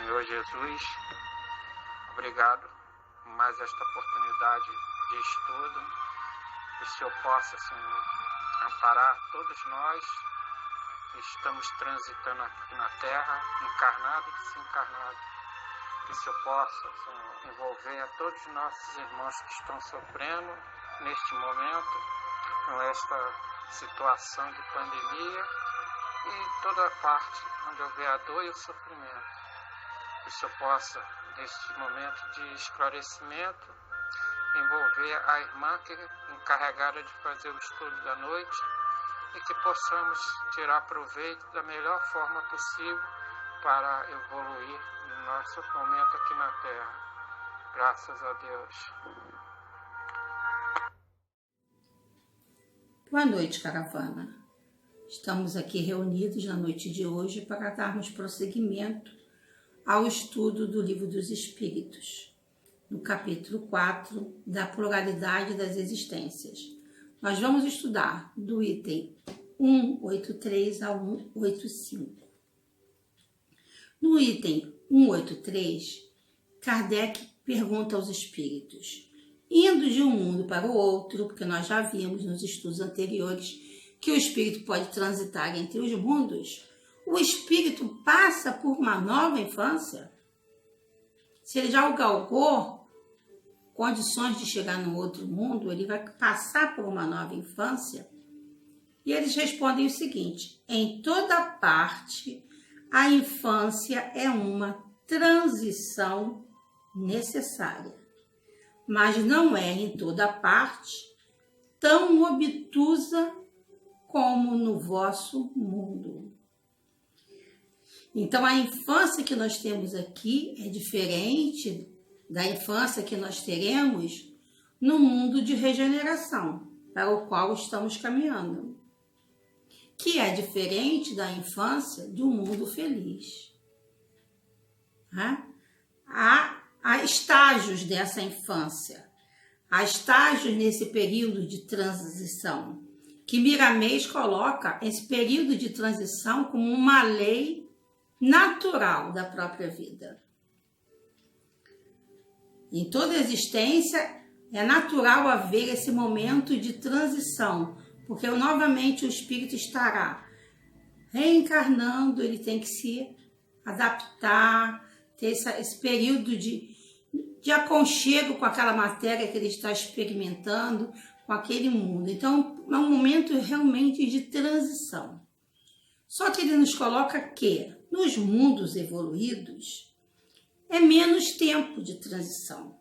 Senhor Jesus, obrigado por mais esta oportunidade de estudo, que o Senhor possa, Senhor, amparar todos nós que estamos transitando aqui na terra, encarnado e desencarnado, que o Senhor possa, Senhor, envolver a todos os nossos irmãos que estão sofrendo neste momento, com esta situação de pandemia e em toda parte onde houver a dor e o sofrimento. Que o Senhor possa, neste momento de esclarecimento, envolver a irmã que é encarregada de fazer o estudo da noite e que possamos tirar proveito da melhor forma possível para evoluir no nosso momento aqui na Terra. Graças a Deus. Boa noite, caravana. Estamos aqui reunidos na noite de hoje para darmos prosseguimento ao estudo do Livro dos Espíritos, no capítulo 4 da pluralidade das existências. Nós vamos estudar do item 183 ao 185. No item 183, Kardec pergunta aos espíritos: indo de um mundo para o outro, porque nós já vimos nos estudos anteriores que o espírito pode transitar entre os mundos, o espírito passa por uma nova infância? Se ele já galgou condições de chegar no outro mundo, ele vai passar por uma nova infância? E eles respondem o seguinte: em toda parte, a infância é uma transição necessária, mas não é em toda parte tão obtusa como no vosso mundo. Então, a infância que nós temos aqui é diferente da infância que nós teremos no mundo de regeneração, para o qual estamos caminhando, que é diferente da infância do mundo feliz. Há estágios dessa infância, há estágios nesse período de transição, que Miramês coloca esse período de transição como uma lei natural da própria vida. Em toda existência é natural haver esse momento de transição, porque novamente o espírito estará reencarnando, ele tem que se adaptar, ter esse período de aconchego com aquela matéria que ele está experimentando, com aquele mundo. Então, é um momento realmente de transição. Só que ele nos coloca que, nos mundos evoluídos, é menos tempo de transição.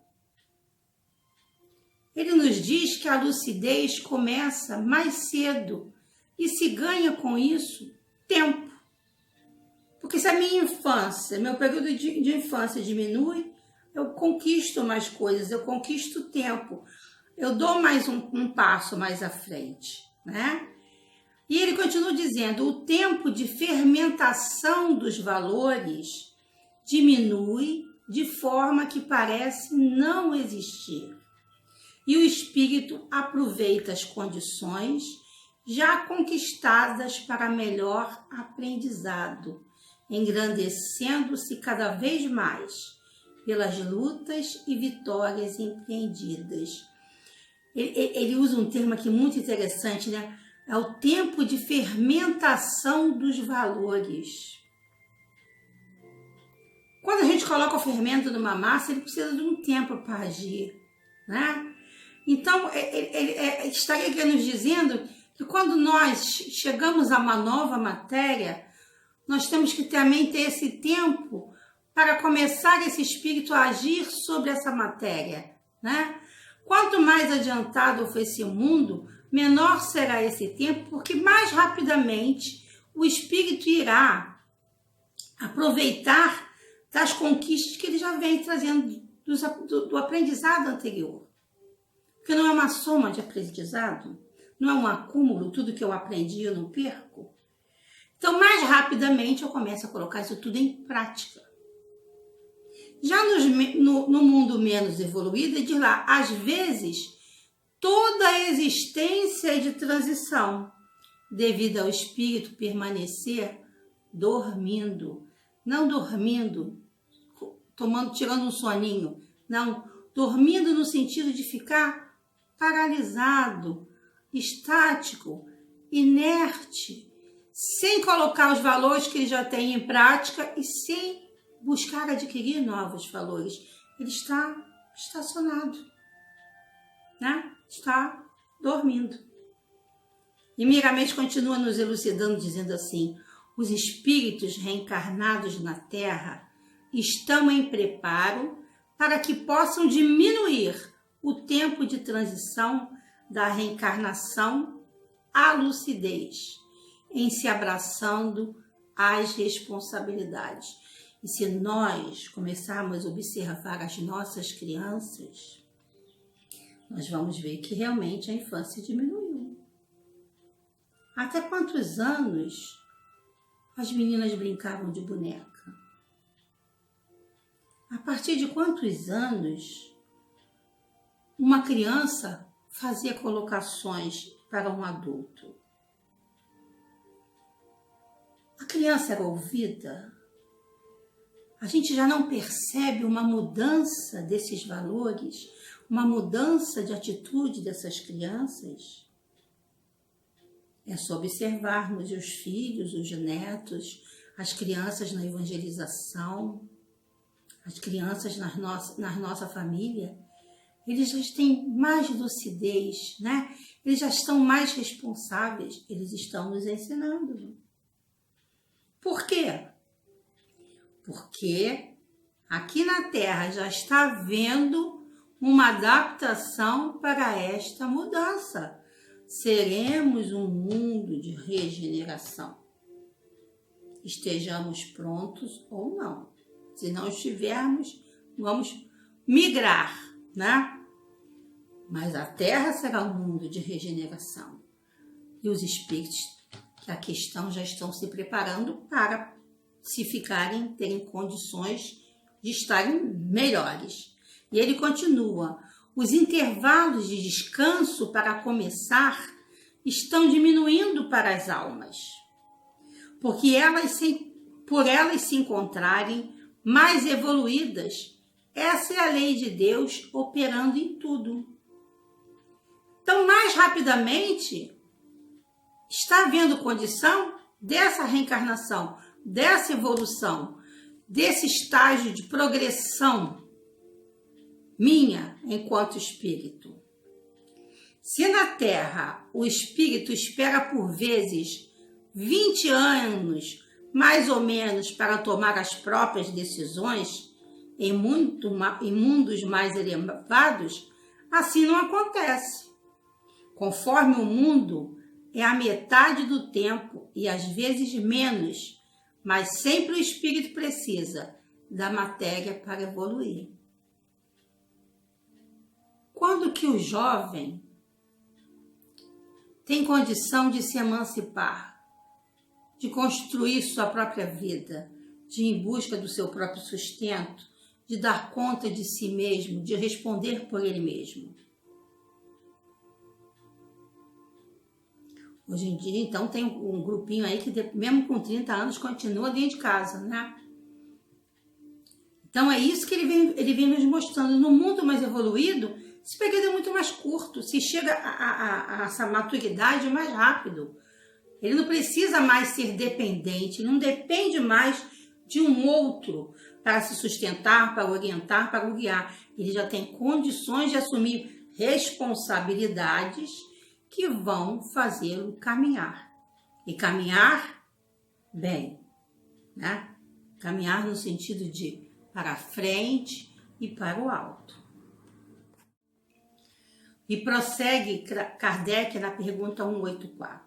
Ele nos diz que a lucidez começa mais cedo e se ganha com isso tempo. Porque se a minha infância, meu período de infância diminui, eu conquisto mais coisas, eu conquisto tempo, eu dou mais um passo mais à frente, né? E ele continua dizendo: o tempo de fermentação dos valores diminui de forma que parece não existir. E o espírito aproveita as condições já conquistadas para melhor aprendizado, engrandecendo-se cada vez mais pelas lutas e vitórias empreendidas. Ele usa um termo aqui muito interessante, né? É o tempo de fermentação dos valores. Quando a gente coloca o fermento numa massa, ele precisa de um tempo para agir, né? Então, ele estaria aqui nos dizendo que quando nós chegamos a uma nova matéria, nós temos que também ter esse tempo para começar esse espírito a agir sobre essa matéria, né? Quanto mais adiantado for esse mundo, menor será esse tempo, porque mais rapidamente o espírito irá aproveitar das conquistas que ele já vem trazendo do aprendizado anterior. Porque não é uma soma de aprendizado, não é um acúmulo, tudo que eu aprendi eu não perco. Então, mais rapidamente eu começo a colocar isso tudo em prática. Já no mundo menos evoluído, de lá, às vezes, toda a existência de transição, devido ao espírito permanecer dormindo. Não dormindo tirando um soninho. Não, dormindo no sentido de ficar paralisado, estático, inerte, sem colocar os valores que ele já tem em prática e sem buscar adquirir novos valores. Ele está estacionado, né? Está dormindo. E Miramês continua nos elucidando, dizendo assim: os espíritos reencarnados na Terra estão em preparo para que possam diminuir o tempo de transição da reencarnação à lucidez, em se abraçando às responsabilidades. E se nós começarmos a observar as nossas crianças, nós vamos ver que realmente a infância diminuiu. Até quantos anos as meninas brincavam de boneca? A partir de quantos anos uma criança fazia colocações para um adulto? A criança era ouvida? A gente já não percebe uma mudança desses valores, uma mudança de atitude dessas crianças? É só observarmos os filhos, os netos, as crianças na evangelização, as crianças na nossa família. Eles já têm mais lucidez, né? Eles já estão mais responsáveis, eles estão nos ensinando. Por quê? Porque aqui na Terra já está havendo uma adaptação para esta mudança. Seremos um mundo de regeneração. Estejamos prontos ou não. Se não estivermos, vamos migrar, né? Mas a Terra será um mundo de regeneração. E os espíritos que aqui estão já estão se preparando para, se ficarem, terem condições de estarem melhores. E ele continua: os intervalos de descanso para começar estão diminuindo para as almas, porque por elas se encontrarem mais evoluídas. Essa é a lei de Deus operando em tudo. Então, mais rapidamente, está havendo condição dessa reencarnação, dessa evolução, desse estágio de progressão minha enquanto espírito. Se na Terra o espírito espera por vezes 20 anos, mais ou menos, para tomar as próprias decisões em mundos mais elevados, assim não acontece. Conforme o mundo é a metade do tempo e às vezes menos, mas sempre o espírito precisa da matéria para evoluir. Quando que o jovem tem condição de se emancipar, de construir sua própria vida, de ir em busca do seu próprio sustento, de dar conta de si mesmo, de responder por ele mesmo? Hoje em dia, então, tem um grupinho aí que, mesmo com 30 anos, continua dentro de casa, né? Então, é isso que ele vem nos mostrando. No mundo mais evoluído, esse período é muito mais curto, se chega a essa maturidade mais rápido. Ele não precisa mais ser dependente, não depende mais de um outro para se sustentar, para orientar, para guiar. Ele já tem condições de assumir responsabilidades que vão fazê-lo caminhar. E caminhar bem, né? Caminhar no sentido de para frente e para o alto. E prossegue Kardec na pergunta 184.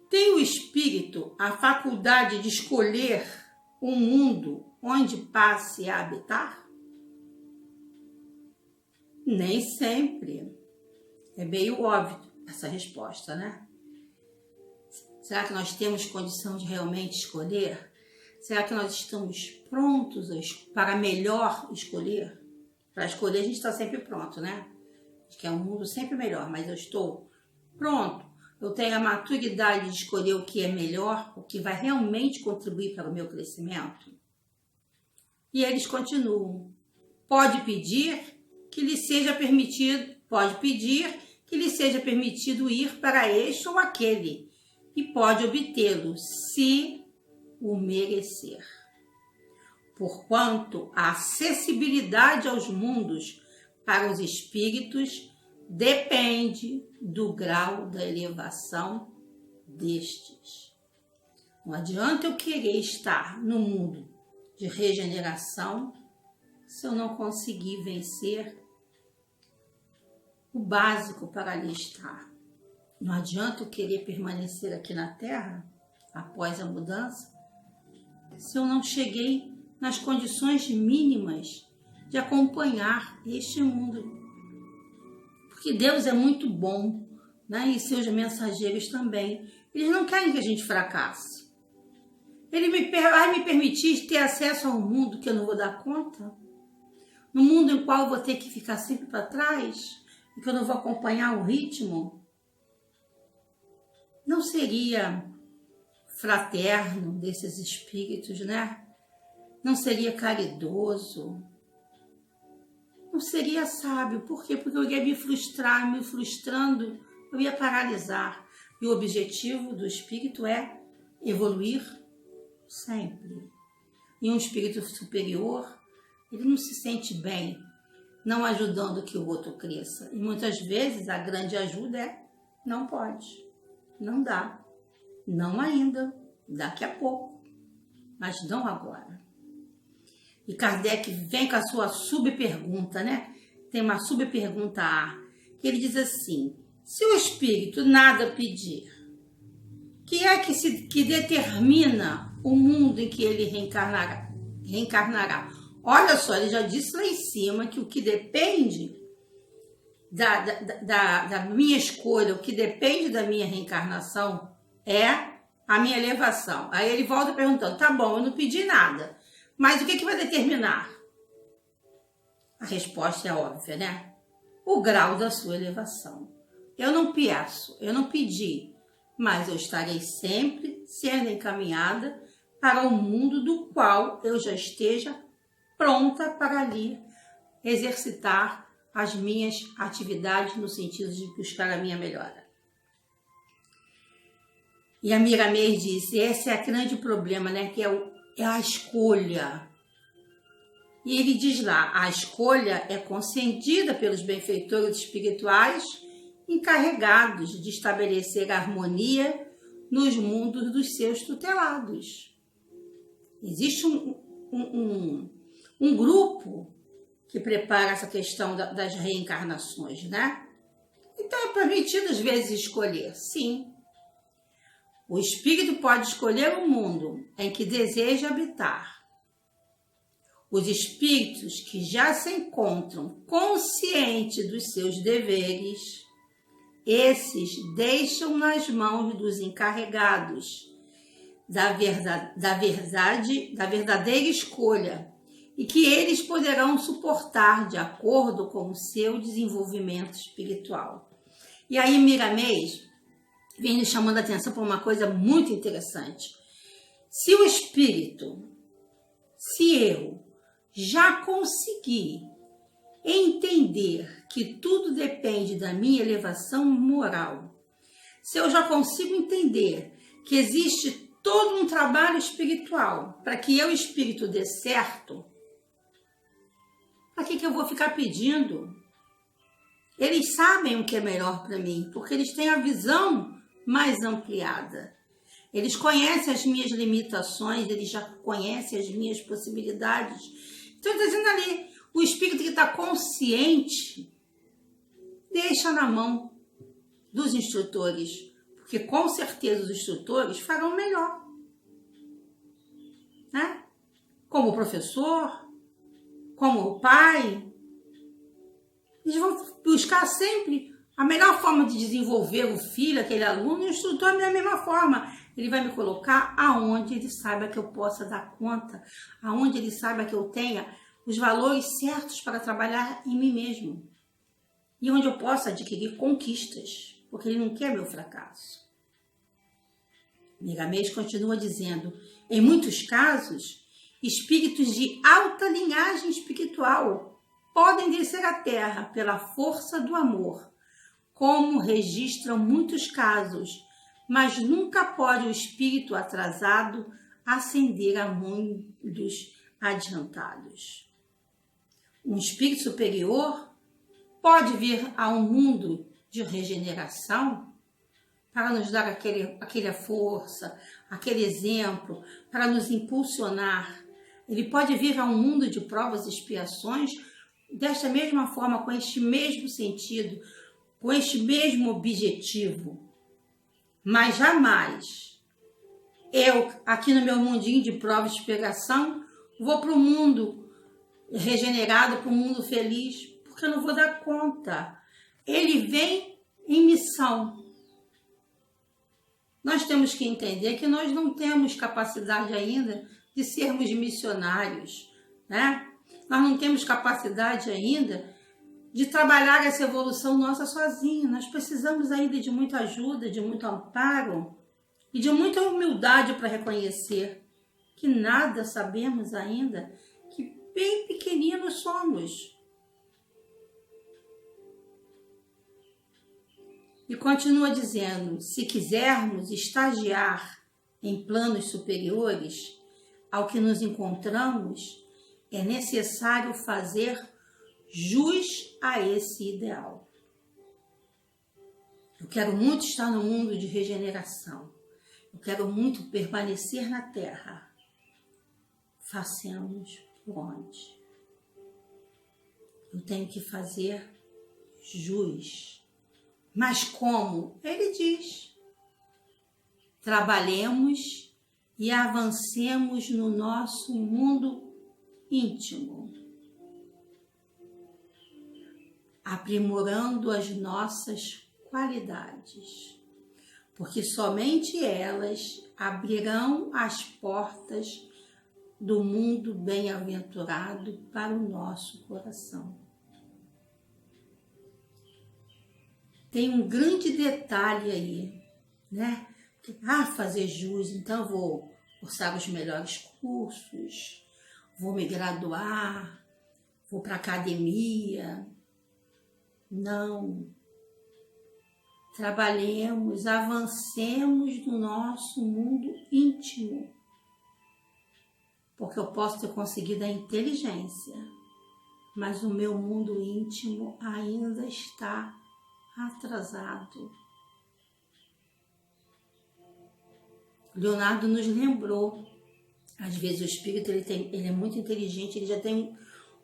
Tem o espírito a faculdade de escolher um mundo onde passe a habitar? Nem sempre. É meio óbvio essa resposta, né? Será que nós temos condição de realmente escolher? Será que nós estamos prontos para melhor escolher? Para escolher a gente está sempre pronto, né? A gente quer um mundo sempre melhor, mas eu estou pronto. Eu tenho a maturidade de escolher o que é melhor, o que vai realmente contribuir para o meu crescimento? E eles continuam. Pode pedir que lhe seja permitido ir para este ou aquele, e pode obtê-lo, se o merecer. Porquanto a acessibilidade aos mundos para os espíritos depende do grau da elevação destes. Não adianta eu querer estar no mundo de regeneração se eu não conseguir vencer o básico para ali estar. Não adianta eu querer permanecer aqui na Terra após a mudança se eu não cheguei nas condições mínimas de acompanhar este mundo. Porque Deus é muito bom, né? E seus mensageiros também. Eles não querem que a gente fracasse. Ele vai me permitir ter acesso a um mundo que eu não vou dar conta? No mundo em qual eu vou ter que ficar sempre para trás? E que eu não vou acompanhar o ritmo? Não seria fraterno desses espíritos, né? Não seria caridoso? Não seria sábio? Por quê? Porque eu ia me frustrar, me frustrando, eu ia paralisar. E o objetivo do espírito é evoluir sempre. E um espírito superior, ele não se sente bem não ajudando que o outro cresça. E muitas vezes a grande ajuda é: não pode, não dá, não ainda, daqui a pouco, mas não agora. E Kardec vem com a sua subpergunta, né? Tem uma subpergunta A, que ele diz assim: se o espírito nada pedir, que é que determina o mundo em que ele reencarnará? Olha só, ele já disse lá em cima que o que depende da minha escolha, o que depende da minha reencarnação é a minha elevação. Aí ele volta perguntando: tá bom, eu não pedi nada, mas o que vai determinar? A resposta é óbvia, né? O grau da sua elevação. Eu não peço, eu não pedi, mas eu estarei sempre sendo encaminhada para o mundo do qual eu já esteja pronta para ali exercitar as minhas atividades no sentido de buscar a minha melhora. E a Miramês disse: esse é o grande problema, né? Que é a escolha. E ele diz lá: a escolha é concedida pelos benfeitores espirituais encarregados de estabelecer a harmonia nos mundos dos seus tutelados. Existe um grupo que prepara essa questão das reencarnações, né? Então é permitido às vezes escolher, sim. O espírito pode escolher o mundo em que deseja habitar. Os espíritos que já se encontram conscientes dos seus deveres, esses deixam nas mãos dos encarregados da verdadeira escolha, e que eles poderão suportar de acordo com o seu desenvolvimento espiritual. E aí Miramês vem nos chamando a atenção para uma coisa muito interessante. Se o espírito, se eu já conseguir entender que tudo depende da minha elevação moral, se eu já consigo entender que existe todo um trabalho espiritual para que eu, espírito, dê certo, para que eu vou ficar pedindo? Eles sabem o que é melhor para mim, porque eles têm a visão mais ampliada. Eles conhecem as minhas limitações, eles já conhecem as minas possibilidades. Então, está dizendo ali, o espírito que está consciente, deixa na mão dos instrutores, porque com certeza os instrutores farão melhor, né? Como o professor, como o pai, eles vão buscar sempre a melhor forma de desenvolver o filho, aquele aluno, e o instrutor da mesma forma. Ele vai me colocar aonde ele saiba que eu possa dar conta, aonde ele saiba que eu tenha os valores certos para trabalhar em mim mesmo. E onde eu possa adquirir conquistas, porque ele não quer meu fracasso. Miramês continua dizendo: em muitos casos, espíritos de alta linhagem espiritual, podem descer à Terra pela força do amor, como registram muitos casos, mas nunca pode o espírito atrasado ascender a mundos adiantados. Um espírito superior pode vir a um mundo de regeneração para nos dar aquela força, aquele exemplo, para nos impulsionar. Ele pode vir a um mundo de provas e expiações desta mesma forma, com este mesmo sentido, com este mesmo objetivo. Mas jamais eu, aqui no meu mundinho de prova e expiação, vou para o mundo regenerado, para o mundo feliz, porque eu não vou dar conta. Ele vem em missão. Nós temos que entender que nós não temos capacidade ainda de sermos missionários, né? Nós não temos capacidade ainda de trabalhar essa evolução nossa sozinha. Nós precisamos ainda de muita ajuda, de muito amparo e de muita humildade para reconhecer que nada sabemos ainda, que bem pequeninos somos. E continua dizendo, se quisermos estagiar em planos superiores ao que nos encontramos, é necessário fazer jus a esse ideal. Eu quero muito estar no mundo de regeneração. Eu quero muito permanecer na Terra. Façamos por onde? Eu tenho que fazer jus. Mas como? Ele diz. Trabalhemos e avancemos no nosso mundo íntimo, aprimorando as nossas qualidades, porque somente elas abrirão as portas do mundo bem-aventurado para o nosso coração. Tem um grande detalhe aí, né? Fazer jus, então eu vou cursar os melhores cursos, vou me graduar, vou para a academia. Não. Trabalhemos, avancemos no nosso mundo íntimo. Porque eu posso ter conseguido a inteligência, mas o meu mundo íntimo ainda está atrasado. Leonardo nos lembrou, às vezes o espírito ele é muito inteligente, ele já tem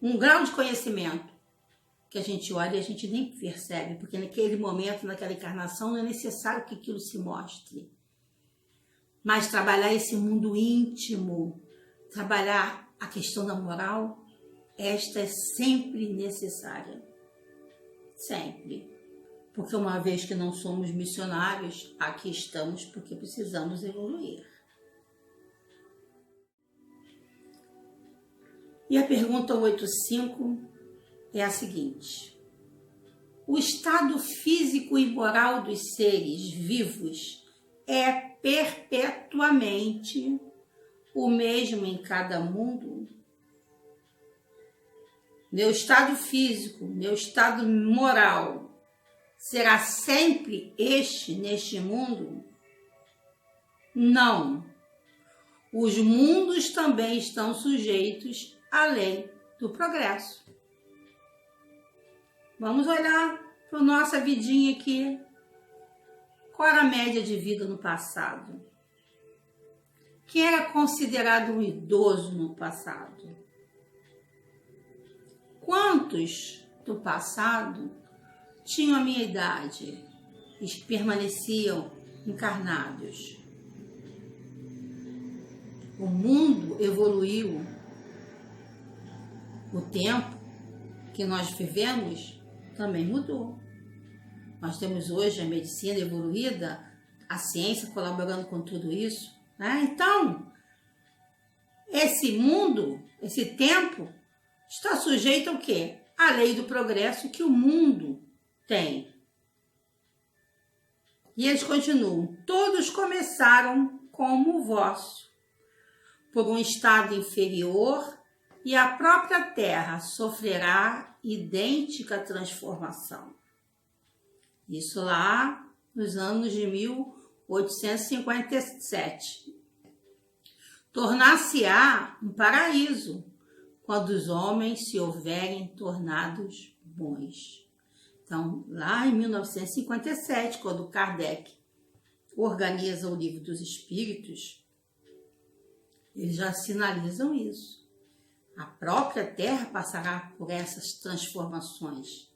um grau de conhecimento que a gente olha e a gente nem percebe, porque naquele momento, naquela encarnação, não é necessário que aquilo se mostre. Mas trabalhar esse mundo íntimo, trabalhar a questão da moral, esta é sempre necessária. Sempre. Porque uma vez que não somos missionários, aqui estamos porque precisamos evoluir. E a pergunta 85 é a seguinte: o estado físico e moral dos seres vivos é perpetuamente o mesmo em cada mundo? Meu estado físico, meu estado moral será sempre este neste mundo? Não. Os mundos também estão sujeitos à lei do progresso. Vamos olhar para a nossa vidinha aqui. Qual era a média de vida no passado? Quem era considerado um idoso no passado? Quantos do passado tinham a minha idade e permaneciam encarnados? O mundo evoluiu. O tempo que nós vivemos também mudou. Nós temos hoje a medicina evoluída, a ciência colaborando com tudo isso, né? Então, esse mundo, esse tempo, está sujeito ao quê? À lei do progresso que o mundo tem. E eles continuam: todos começaram como o vosso, por um estado inferior e a própria Terra sofrerá idêntica transformação. Isso lá nos anos de 1857. Tornar-se-á um paraíso quando os homens se houverem tornados bons. Então, lá em 1957, quando Kardec organiza o Livro dos Espíritos, eles já sinalizam isso. A própria Terra passará por essas transformações.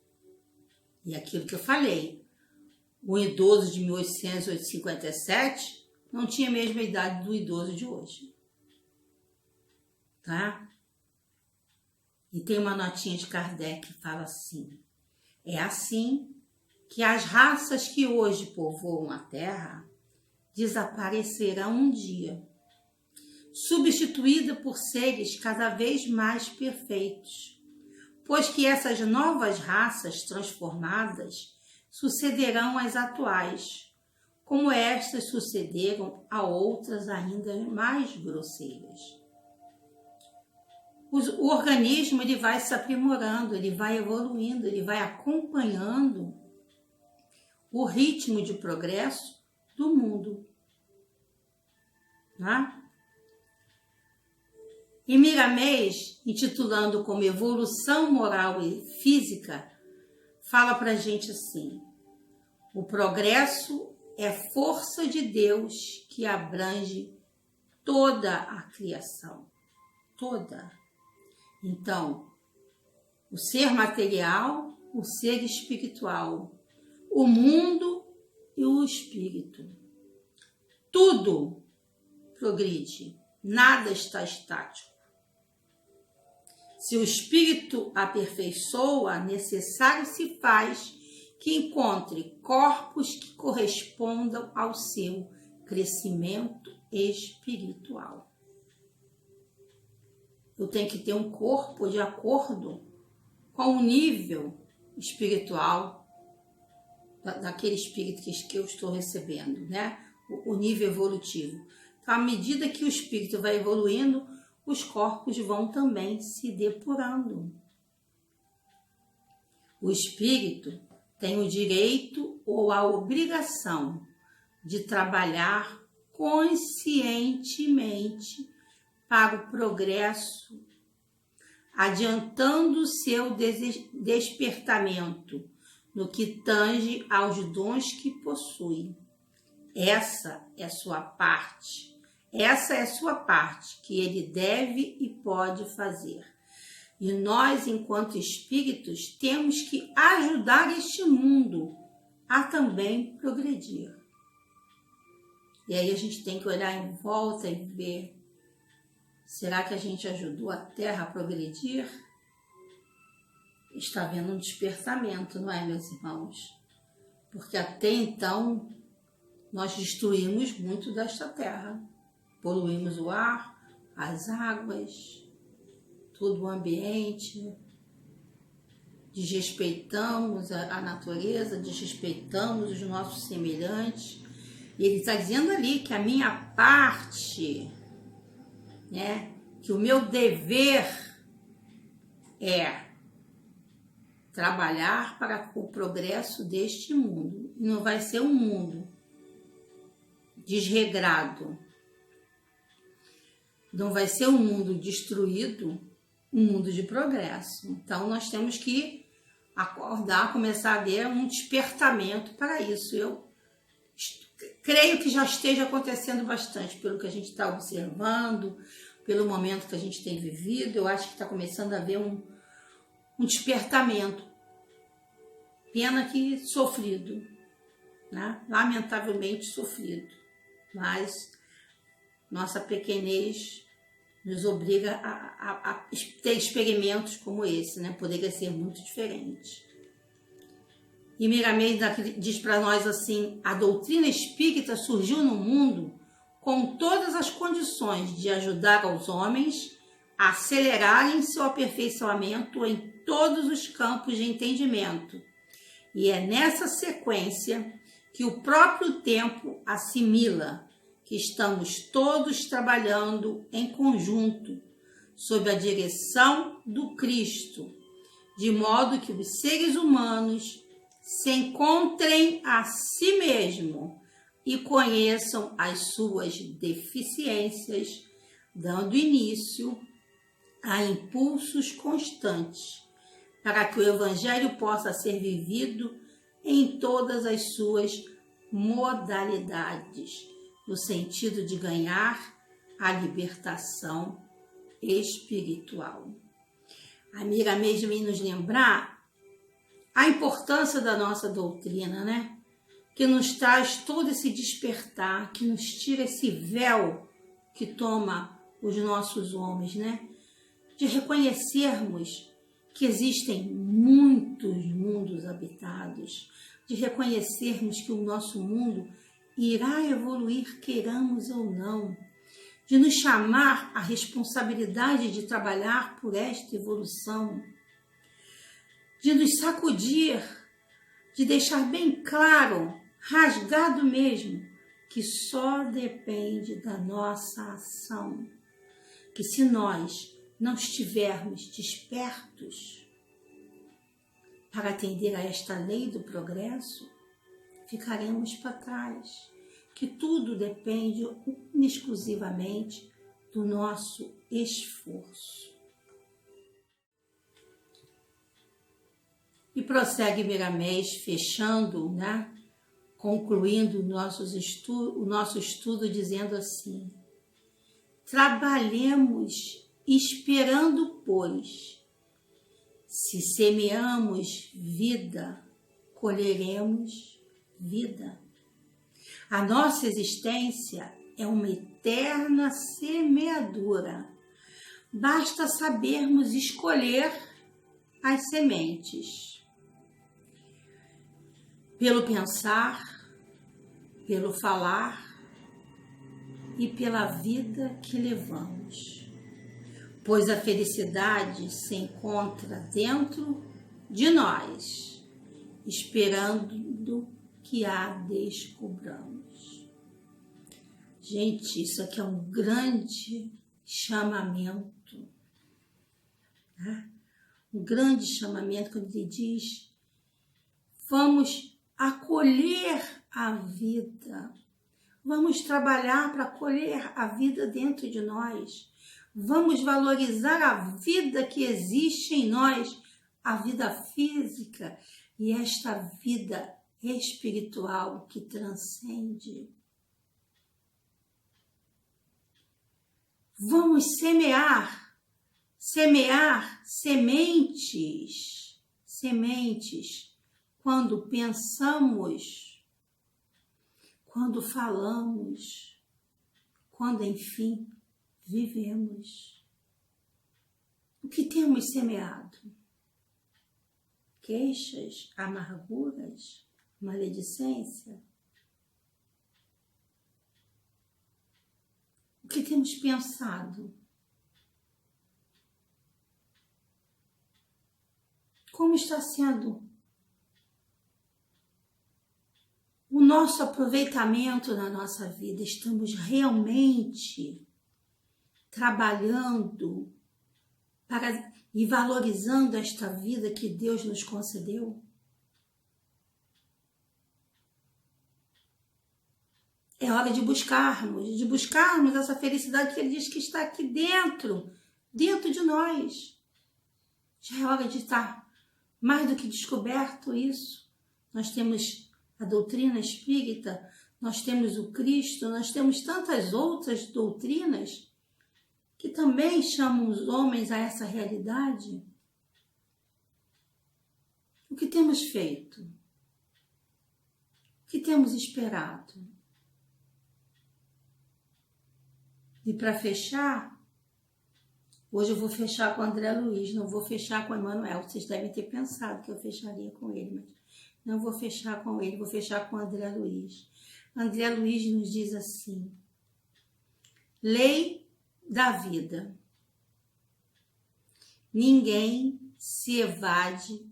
E aquilo que eu falei, o idoso de 1857 não tinha a mesma idade do idoso de hoje. Tá? E tem uma notinha de Kardec que fala assim: é assim que as raças que hoje povoam a Terra desaparecerão um dia, substituída por seres cada vez mais perfeitos, pois que essas novas raças transformadas sucederão às atuais, como estas sucederam a outras ainda mais grosseiras. O organismo ele vai se aprimorando, ele vai evoluindo, ele vai acompanhando o ritmo de progresso do mundo. Tá? E Miramês, intitulando como Evolução Moral e Física, fala para a gente assim: o progresso é força de Deus que abrange toda a criação. Toda. Então, o ser material, o ser espiritual, o mundo e o espírito. Tudo progride, nada está estático. Se o espírito aperfeiçoa, necessário se faz que encontre corpos que correspondam ao seu crescimento espiritual. Eu tenho que ter um corpo de acordo com o nível espiritual daquele espírito que eu estou recebendo, né? O nível evolutivo. Então, à medida que o espírito vai evoluindo, os corpos vão também se depurando. O espírito tem o direito ou a obrigação de trabalhar conscientemente para o progresso, adiantando o seu despertamento no que tange aos dons que possui. Essa é sua parte. Essa é sua parte que ele deve e pode fazer. E nós, enquanto espíritos, temos que ajudar este mundo a também progredir. E aí a gente tem que olhar em volta e ver: será que a gente ajudou a Terra a progredir? Está havendo um despertamento, não é, meus irmãos? Porque até então nós destruímos muito desta Terra. Poluímos o ar, as águas, todo o ambiente, desrespeitamos a natureza, desrespeitamos os nossos semelhantes. E ele está dizendo ali que a minha parte, né, que o meu dever é trabalhar para o progresso deste mundo. E não vai ser um mundo desregrado, não vai ser um mundo destruído, um mundo de progresso. Então, nós temos que acordar, começar a ver um despertamento para isso. Eu creio que já esteja acontecendo bastante, pelo que a gente está observando, pelo momento que a gente tem vivido. Eu acho que está começando a haver um despertamento. Pena que sofrido, né? Lamentavelmente sofrido. Mas nossa pequenez nos obriga a ter experimentos como esse, né? Poderia ser muito diferente. E Miramês diz para nós assim: a doutrina espírita surgiu no mundo com todas as condições de ajudar aos homens a acelerarem seu aperfeiçoamento em todos os campos de entendimento. E é nessa sequência que o próprio tempo assimila que estamos todos trabalhando em conjunto, sob a direção do Cristo, de modo que os seres humanos se encontrem a si mesmos e conheçam as suas deficiências, dando início a impulsos constantes, para que o Evangelho possa ser vivido em todas as suas modalidades, no sentido de ganhar a libertação espiritual. A Miramês vem nos lembrar a importância da nossa doutrina, né? Que nos traz todo esse despertar, que nos tira esse véu que toma os nossos homens, né? De reconhecermos que existem muitos mundos habitados, de reconhecermos que o nosso mundo irá evoluir, queiramos ou não, de nos chamar à responsabilidade de trabalhar por esta evolução, de nos sacudir, de deixar bem claro, rasgado mesmo, que só depende da nossa ação, que se nós não estivermos despertos para atender a esta lei do progresso, ficaremos para trás, que tudo depende exclusivamente do nosso esforço. E prossegue Miramês, fechando, né? Concluindo o nosso estudo dizendo assim: trabalhemos esperando, pois, se semeamos vida, colheremos vida. A nossa existência é uma eterna semeadura. Basta sabermos escolher as sementes. Pelo pensar, pelo falar e pela vida que levamos. Pois a felicidade se encontra dentro de nós, esperando que a descobramos. Gente, isso aqui é um grande chamamento, né? Um grande chamamento quando ele diz: vamos acolher a vida, vamos trabalhar para acolher a vida dentro de nós, vamos valorizar a vida que existe em nós, a vida física e esta vida espiritual que transcende. Vamos semear sementes, quando pensamos, quando falamos, quando, enfim, vivemos. O que temos semeado? Queixas, amarguras, maledicência? O que temos pensado? Como está sendo o nosso aproveitamento na nossa vida? Estamos realmente trabalhando e valorizando esta vida que Deus nos concedeu? É hora de buscarmos essa felicidade que Ele diz que está aqui dentro de nós. Já é hora de estar mais do que descoberto isso. Nós temos a doutrina espírita, nós temos o Cristo, nós temos tantas outras doutrinas que também chamam os homens a essa realidade. O que temos feito? O que temos esperado? E para fechar, hoje eu vou fechar com o André Luiz, não vou fechar com o Emmanuel. Vocês devem ter pensado que eu fecharia com ele, mas não vou fechar com ele, vou fechar com o André Luiz. André Luiz nos diz assim: lei da vida. Ninguém se evade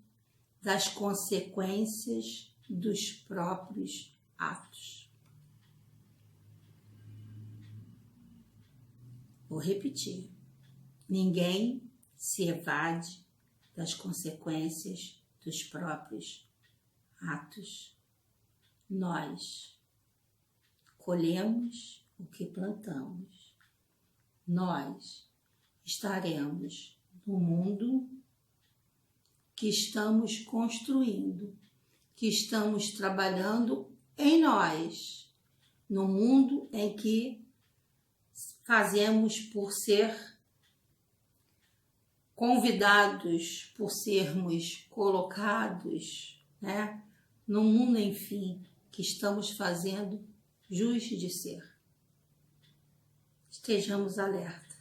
das consequências dos próprios atos. Vou repetir. Ninguém se evade das consequências dos próprios atos. Nós colhemos o que plantamos. Nós estaremos no mundo que estamos construindo, que estamos trabalhando em nós, no mundo em que fazemos por ser convidados, por sermos colocados, né? No mundo, enfim, que estamos fazendo jus de ser. Estejamos alerta.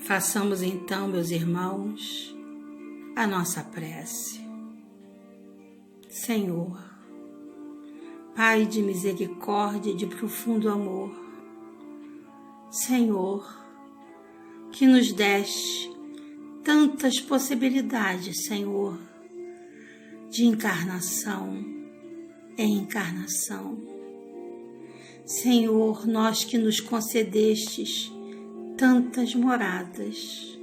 Façamos então, meus irmãos, a nossa prece. Senhor, Pai de misericórdia e de profundo amor, Senhor, que nos deste tantas possibilidades, Senhor, de encarnação em encarnação. Senhor, nós que nos concedestes tantas moradas,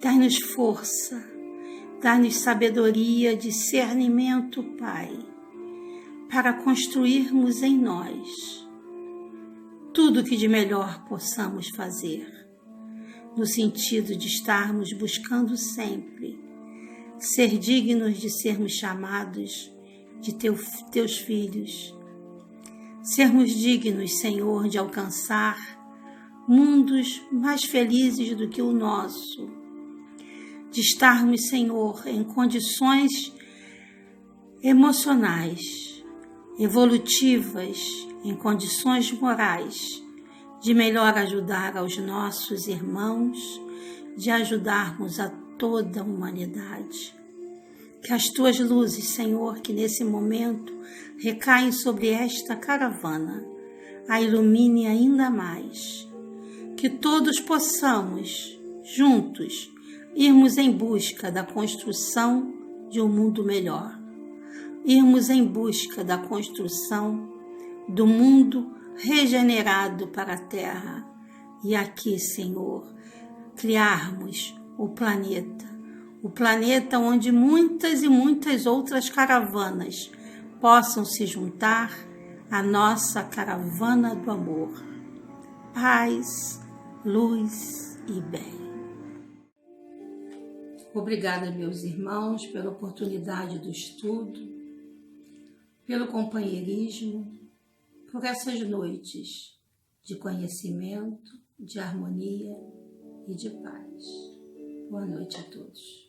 dai-nos força, dai-nos sabedoria, discernimento, Pai, para construirmos em nós tudo o que de melhor possamos fazer, no sentido de estarmos buscando sempre ser dignos de sermos chamados de teus filhos, sermos dignos, Senhor, de alcançar mundos mais felizes do que o nosso, de estarmos, Senhor, em condições emocionais, evolutivas, em condições morais, de melhor ajudar aos nossos irmãos, de ajudarmos a toda a humanidade. Que as tuas luzes, Senhor, que nesse momento recaem sobre esta caravana, a ilumine ainda mais. Que todos possamos, juntos, irmos em busca da construção de um mundo melhor. Irmos em busca da construção do mundo regenerado para a Terra. E aqui, Senhor, criarmos o planeta onde muitas e muitas outras caravanas possam se juntar à nossa caravana do amor. Paz, luz e bem. Obrigada, meus irmãos, pela oportunidade do estudo, pelo companheirismo, por essas noites de conhecimento, de harmonia e de paz. Boa noite a todos.